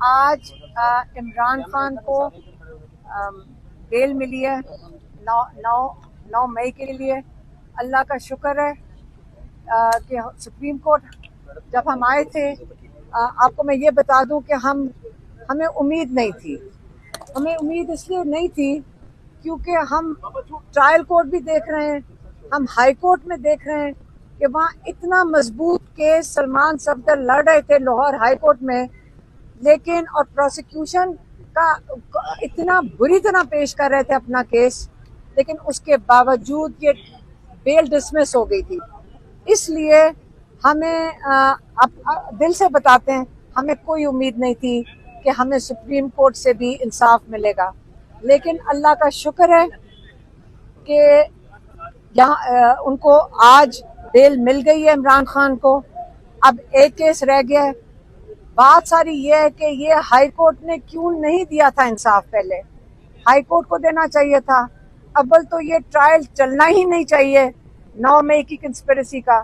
आज इमरान खान को बेल मिली है 9 मई के लिए। अल्लाह का शुक्र है कि सुप्रीम कोर्ट जब हम आए थे, आपको मैं ये बता दूं कि हमें उम्मीद नहीं थी। हमें उम्मीद इसलिए नहीं थी क्योंकि हम ट्रायल कोर्ट भी देख रहे हैं, हम हाई कोर्ट में देख रहे हैं कि वहाँ इतना मजबूत केस सलमान सफदर लड़ रहे थे लाहौर हाई कोर्ट में, लेकिन और प्रोसिक्यूशन का इतना बुरी तरह पेश कर रहे थे अपना केस, लेकिन उसके बावजूद ये बेल डिसमिस हो गई थी। इसलिए हमें दिल से बताते हैं, हमें कोई उम्मीद नहीं थी कि हमें सुप्रीम कोर्ट से भी इंसाफ मिलेगा, लेकिन अल्लाह का शुक्र है कि यहाँ उनको आज बेल मिल गई है इमरान खान को। अब एक केस रह गया है। बात सारी ये है कि ये हाई कोर्ट ने क्यों नहीं दिया था इंसाफ। पहले हाई कोर्ट को देना चाहिए था। अव्वल तो ये ट्रायल चलना ही नहीं चाहिए 9 मई की कंस्पिरेसी का,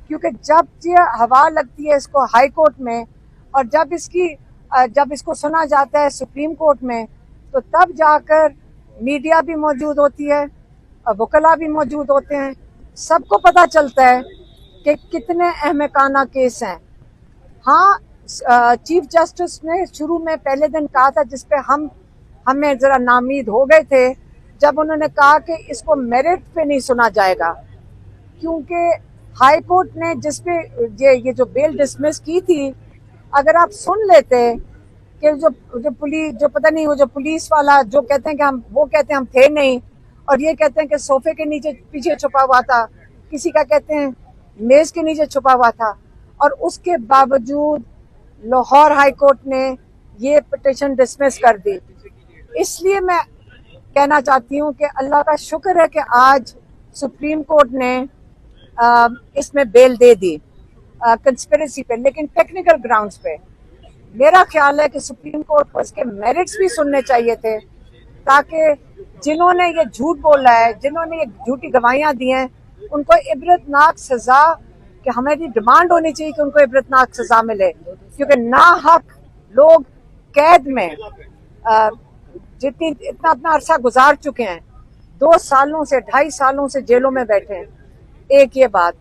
क्योंकि जब ये हवा लगती है इसको हाई कोर्ट में और जब इसको सुना जाता है सुप्रीम कोर्ट में, तो तब जाकर मीडिया भी मौजूद होती है, वकला भी मौजूद होते हैं, सबको पता चलता है कि कितने अहमकाना केस हैं। हाँ, चीफ जस्टिस ने शुरू में पहले दिन कहा था, जिसपे हमें जरा नाउम्मीद हो गए थे, जब उन्होंने कहा कि इसको मेरिट पे नहीं सुना जाएगा, क्योंकि हाई कोर्ट ने जिसपे ये जो बेल डिसमिस की थी, अगर आप सुन लेते कि जो पुलिस जो पता नहीं वो जो पुलिस वाला जो कहते हैं कि हम थे नहीं, और ये कहते हैं कि सोफे के नीचे पीछे छुपा हुआ था, किसी का कहते हैं मेज के नीचे छुपा हुआ था, और उसके बावजूद लाहौर हाई कोर्ट ने ये पिटीशन डिसमिस कर दी। इसलिए मैं कहना चाहती हूँ कि अल्लाह का शुक्र है कि आज सुप्रीम कोर्ट ने इसमें बेल दे दी कंस्पिरेसी पे, लेकिन टेक्निकल ग्राउंड्स पे। मेरा ख्याल है कि सुप्रीम कोर्ट को इसके मेरिट्स भी सुनने चाहिए थे, ताकि जिन्होंने ये झूठ बोला है, जिन्होंने ये झूठी गवाहियां दी हैं, उनको इबरतनाक सजा, कि हमारी डिमांड होनी चाहिए कि उनको इबरतनाक सजा मिले, क्योंकि नाहक लोग कैद में इतना अरसा गुजार चुके हैं, 2 सालों से 2.5 सालों से जेलों में बैठे हैं। एक ये बात।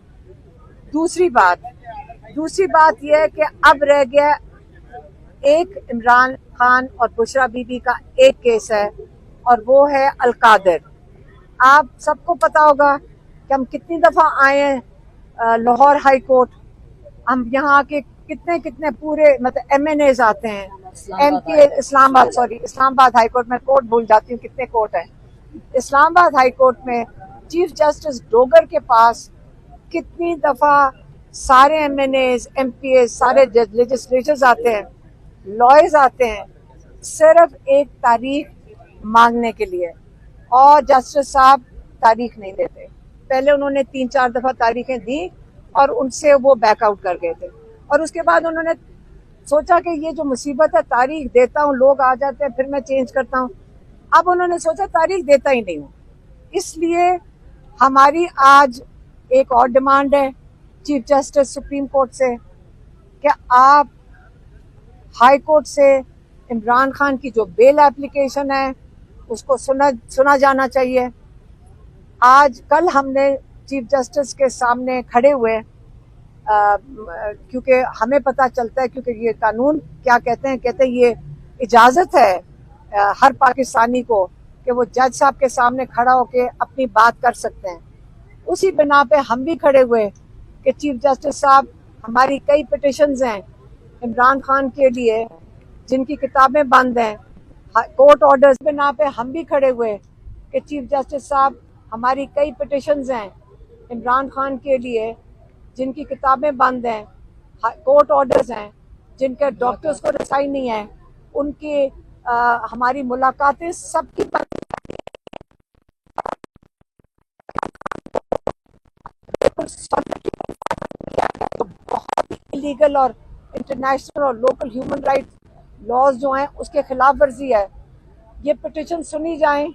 दूसरी बात यह है कि अब रह गया एक इमरान खान और बुशरा बीबी का एक केस है, और वो है अलकादर। आप सबको पता होगा कि हम कितनी दफा आए हैं लाहौर हाई कोर्ट। हम यहाँ आके कितने पूरे मतलब MNAs आते हैं, MPA इस्लामाबाद हाई कोर्ट में कोर्ट भूल जाती हूँ कितने कोर्ट हैं। इस्लामाबाद हाई कोर्ट में चीफ जस्टिस डोगर के पास कितनी दफा सारे MNAs, MPAs, सारे लेजिस्लेचर्स आते हैं, लॉयर्स आते हैं, सिर्फ एक तारीख मांगने के लिए, और जस्टिस साहब तारीख नहीं देते। पहले उन्होंने 3-4 दफा तारीखें दी और उनसे वो बैकआउट कर गए थे, और उसके बाद उन्होंने सोचा कि ये जो मुसीबत है, तारीख देता हूँ, लोग आ जाते हैं, फिर मैं चेंज करता हूँ। अब उन्होंने सोचा तारीख देता ही नहीं हूँ। इसलिए हमारी आज एक और डिमांड है चीफ जस्टिस सुप्रीम कोर्ट से कि आप हाई कोर्ट से इमरान खान की जो बेल एप्लीकेशन है उसको सुना जाना चाहिए। कल हमने चीफ जस्टिस के सामने खड़े हुए, क्योंकि हमें पता चलता है, क्योंकि ये कानून क्या कहते हैं ये इजाजत है हर पाकिस्तानी को कि वो जज साहब के सामने खड़ा होके अपनी बात कर सकते हैं। उसी बिना पे हम भी खड़े हुए कि चीफ जस्टिस साहब, हमारी कई पिटिशंस हैं इमरान खान के लिए जिनकी किताबें बंद हैं, कोर्ट ऑर्डर्स बिना पे हम भी खड़े हुए कि चीफ जस्टिस साहब, हमारी कई पिटिशंस हैं इमरान खान के लिए जिनकी किताबें बंद हैं, कोर्ट ऑर्डर्स हैं, जिनके डॉक्टर्स को रसाई नहीं है, उनकी हमारी मुलाकातें सबकी बंद। तो बहुत इलीगल और इंटरनेशनल और लोकल ह्यूमन राइट्स लॉज जो हैं उसके खिलाफ वर्जी है। ये पिटिशन सुनी जाएं,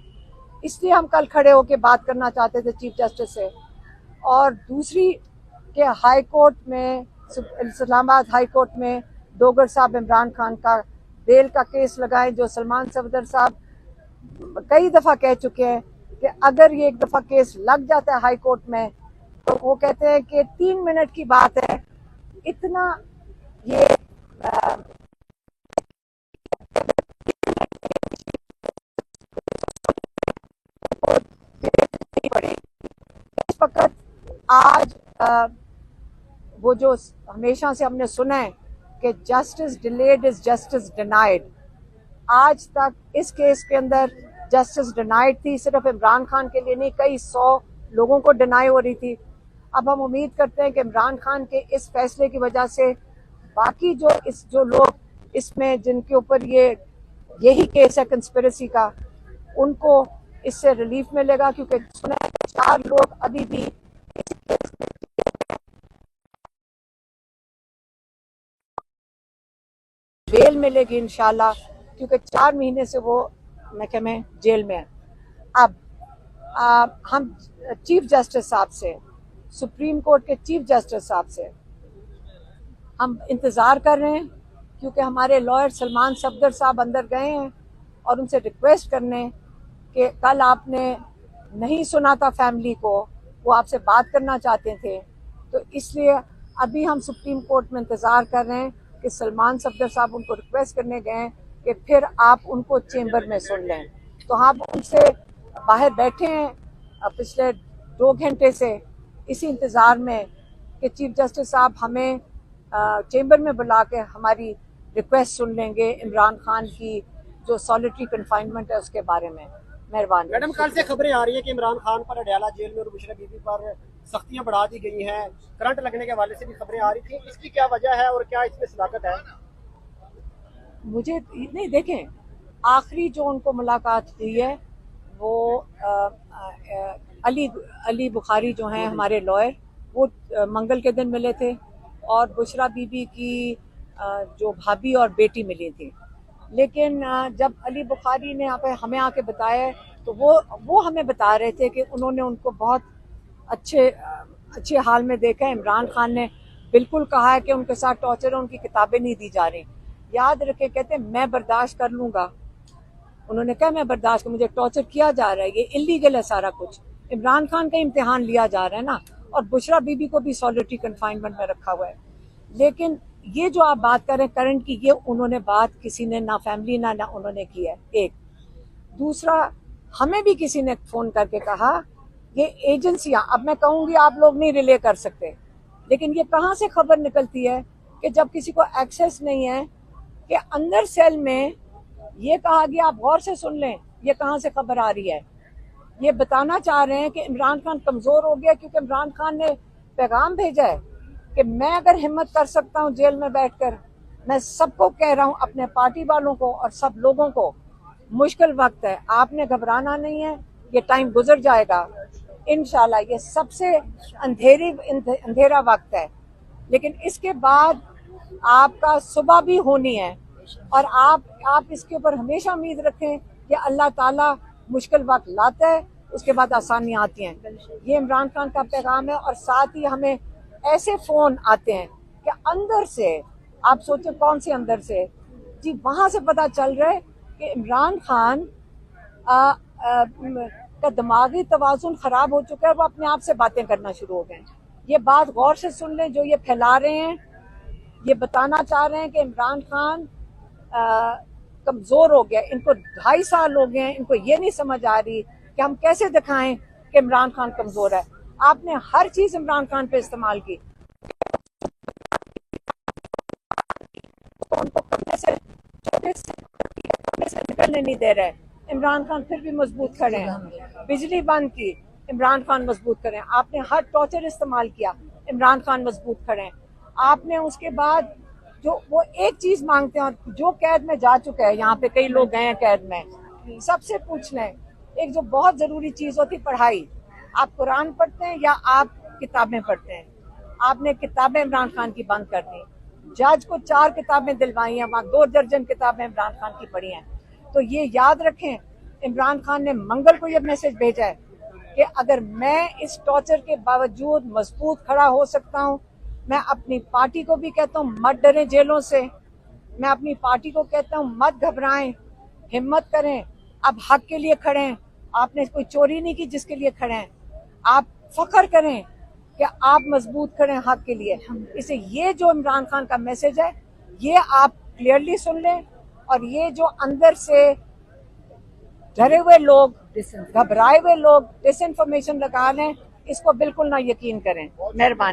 इसलिए हम कल खड़े होकर बात करना चाहते थे चीफ जस्टिस से। और दूसरी कि हाई कोर्ट में, इस्लामाबाद हाई कोर्ट में डोगर साहब इमरान खान का बेल का केस लगाएं, जो सलमान सफदर साहब कई दफा कह चुके हैं कि अगर ये एक दफा केस लग जाता है हाई कोर्ट में तो वो कहते हैं कि 3 मिनट की बात है। इतना ये पड़े इस वक्त आज वो जो हमेशा से हमने सुना है कि justice delayed is justice denied, आज तक इस केस के अंदर जस्टिस डिनाइड थी। सिर्फ इमरान खान के लिए नहीं, कई 100 लोगों को डिनाई हो रही थी। अब हम उम्मीद करते हैं कि इमरान खान के इस फैसले की वजह से बाकी जो लोग इसमें जिनके ऊपर यही केस है कंस्पिरेसी का, उनको इससे रिलीफ मिलेगा, क्योंकि सुना है 4 लोग अभी भी बेल मिलेगी इंशाल्लाह, क्योंकि 4 महीने से वो महकमे जेल में है। अब हम चीफ जस्टिस साहब से, सुप्रीम कोर्ट के चीफ जस्टिस साहब से हम इंतज़ार कर रहे हैं, क्योंकि हमारे लॉयर सलमान सफदर साहब अंदर गए हैं और उनसे रिक्वेस्ट करने कि कल आपने नहीं सुना था फैमिली को, वो आपसे बात करना चाहते थे, तो इसलिए अभी हम सुप्रीम कोर्ट में इंतज़ार कर रहे हैं कि सलमान सफदर साहब उनको रिक्वेस्ट करने गए हैं कि फिर आप उनको चेंबर में सुन लें। तो हम उनसे बाहर बैठे हैं पिछले 2 घंटे से इसी इंतज़ार में कि चीफ जस्टिस साहब हमें चेंबर में बुला के हमारी रिक्वेस्ट सुन लेंगे इमरान खान की जो सॉलिटरी कन्फाइनमेंट है उसके बारे में। मेहरबानी। मैडम, कल से खबरें आ रही है कि इमरान खान पर अडयाला जेल में और बुशरा बीबी पर सख्तियां बढ़ा दी गई हैं, करंट लगने के हवाले से भी खबरें आ रही थी, इसकी क्या वजह है और क्या इसमें सदाकत है? मुझे नहीं, देखें, आखिरी जो उनको मुलाकात हुई है वो अली बुखारी जो हैं हमारे लॉयर, वो मंगल के दिन मिले थे, और बुशरा बीबी की जो भाभी और बेटी मिली थी। लेकिन जब अली बुखारी ने यहाँ पे हमें आके बताया तो वो हमें बता रहे थे कि उन्होंने उनको बहुत अच्छे हाल में देखा है। इमरान खान ने बिल्कुल कहा है कि उनके साथ टॉर्चर है, उनकी किताबें नहीं दी जा रही। याद रखें, कहते हैं मैं बर्दाश्त कर लूँगा, उन्होंने कहा मैं बर्दाश्त, मुझे टॉर्चर किया जा रहा है, ये इलीगल है सारा कुछ। इमरान खान का इम्तिहान लिया जा रहा है ना, और बुशरा बीबी को भी सॉलिटरी कन्फाइनमेंट में रखा हुआ है। लेकिन ये जो आप बात कर रहे हैं करंट की, ये उन्होंने बात किसी ने ना फैमिली ना उन्होंने की है। एक दूसरा, हमें भी किसी ने फ़ोन करके कहा ये एजेंसियां, अब मैं कहूँगी आप लोग नहीं रिले कर सकते, लेकिन ये कहाँ से खबर निकलती है कि जब किसी को एक्सेस नहीं है कि अंदर सेल में ये कहा गया, आप गौर से सुन लें, ये कहाँ से खबर आ रही है। ये बताना चाह रहे हैं कि इमरान खान कमज़ोर हो गया, क्योंकि इमरान खान ने पैगाम भेजा है कि मैं अगर हिम्मत कर सकता हूँ जेल में बैठकर, मैं सबको कह रहा हूँ, अपने पार्टी वालों को और सब लोगों को, मुश्किल वक्त है, आपने घबराना नहीं है, ये टाइम गुजर जाएगा इंशाल्लाह। ये सबसे अंधेरा वक्त है, लेकिन इसके बाद आपका सुबह भी होनी है, और आप इसके ऊपर हमेशा उम्मीद रखें कि अल्लाह ताला मुश्किल वक्त लाता है, उसके बाद आसानियाँ आती हैं। ये इमरान खान का पैगाम है। और साथ ही हमें ऐसे फ़ोन आते हैं कि अंदर से, आप सोचें कौन से अंदर से जी, वहाँ से पता चल रहा है कि इमरान खान का दिमागी तवाज़ुन ख़राब हो चुका है, वो अपने आप से बातें करना शुरू हो गए। ये बात गौर से सुन लें, जो ये फैला रहे हैं, ये बताना चाह रहे हैं कि इमरान खान कमज़ोर हो गया। इनको 2.5 साल हो गए हैं, इनको ये नहीं समझ आ रही कि हम कैसे दिखाएं कि इमरान खान कमज़ोर है। आपने हर चीज़ इमरान खान पे इस्तेमाल की, तो उनको कमरे से निकलने नहीं दे रहे। इमरान खान फिर भी मजबूत खड़े हैं। बिजली बंद की, इमरान खान मजबूत खड़े हैं। आपने हर टॉर्चर इस्तेमाल किया, इमरान खान मजबूत खड़े हैं। आपने उसके बाद जो वो एक चीज मांगते हैं, और जो कैद में जा चुका है, यहाँ पे कई लोग गए हैं कैद में, सबसे पूछ लें, एक जो बहुत जरूरी चीज होती पढ़ाई, आप कुरान पढ़ते हैं या आप किताबें पढ़ते हैं? आपने किताबें इमरान खान की बंद कर दी। जज को 4 किताबें दिलवाई हैं, वहाँ 2 दर्जन किताबें इमरान खान की पढ़ी हैं। तो ये याद रखें, इमरान खान ने मंगल को ये मैसेज भेजा है कि अगर मैं इस टॉर्चर के बावजूद मजबूत खड़ा हो सकता हूँ, मैं अपनी पार्टी को भी कहता हूँ मत डरें जेलों से, मैं अपनी पार्टी को कहता हूँ, मत घबराएं, हिम्मत करें, अब हक के लिए खड़े हैं। आपने कोई चोरी नहीं की जिसके लिए खड़े हैं। आप फख्र करें कि आप मजबूत खड़े हैं हक के लिए। इसे ये जो इमरान खान का मैसेज है, ये आप क्लियरली सुन लें, और ये जो अंदर से डरे हुए लोग, घबराए हुए लोग डिसइंफॉर्मेशन लगा रहे हैं, इसको बिल्कुल ना यकीन करें। मेहरबानी।